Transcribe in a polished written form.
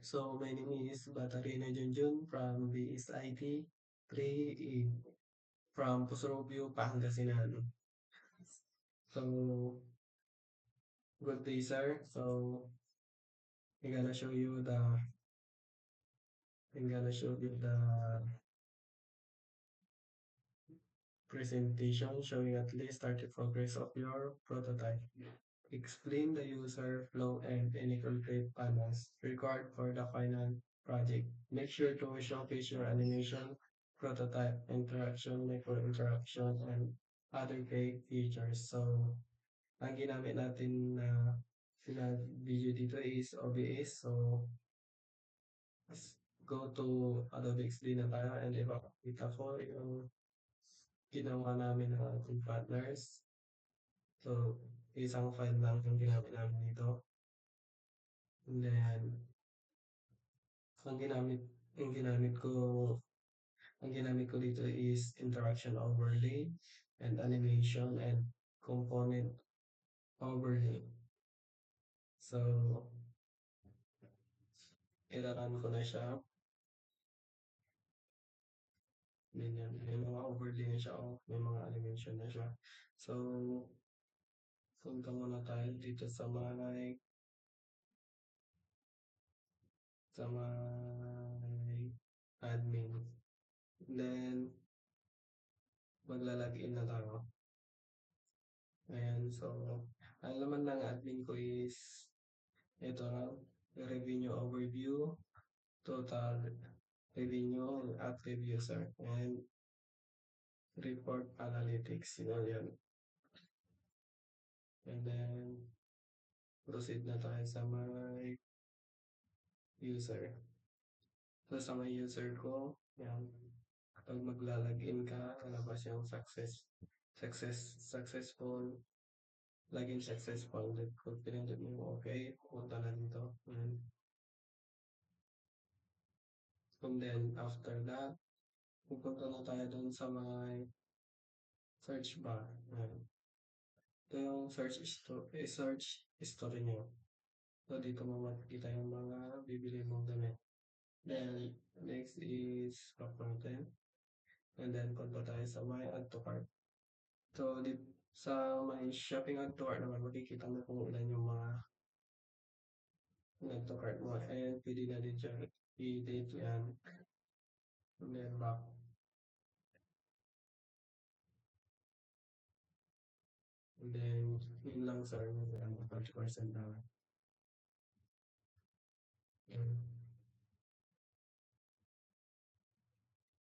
So my name is Batarina Junjun from BSIT 3 from Pusurubio, Pangasinan. So good day, sir. So I'm gonna show you the presentation showing at least 30 progress of your prototype. Explain the user flow and any concrete panels required for the final project. Make sure to showcase your animation, prototype, interaction, micro interaction, and other great features. So, ang ginamit natin na video dito is OBS. So, let's go to Adobe XD na tayo and ipapakita ko yung ginawa namin ng ating partners. So, isang file lang yung ginamit namin dito. And then, ang ginamit, ang ginamit ko, ang ginamit ko dito is interaction overlay and animation and component overlay. So, ilaran ko na siya. Ganyan. May mga overlay na siya o may mga animation na siya. So, punta muna tayo dito sa may admin. Then, maglalagin na tayo. Ayan, so, ang laman ng admin ko is ito lang, revenue overview, total revenue, active user, and report analytics, yan. And then, proceed na tayo sa may user. So, sa may user ko, yan, kapag maglalagin ka, lalabas yung successful, login successful. Then, kung pinindot mo yung okay, pupunta na dito. And then, after that, pupunta na tayo dun sa mga search bar. Yan. Ito yung search history nyo. So, dito mo makikita yung mga bibili mong damit. Then, next is stock content. And then, punta tayo sa my add to cart. So, sa my shopping add to cart naman, makikita mo kung ilan yung mga add to cart mo. And pwede na din siya i-date yan. And then, back. And then, yun lang sir, 20% na.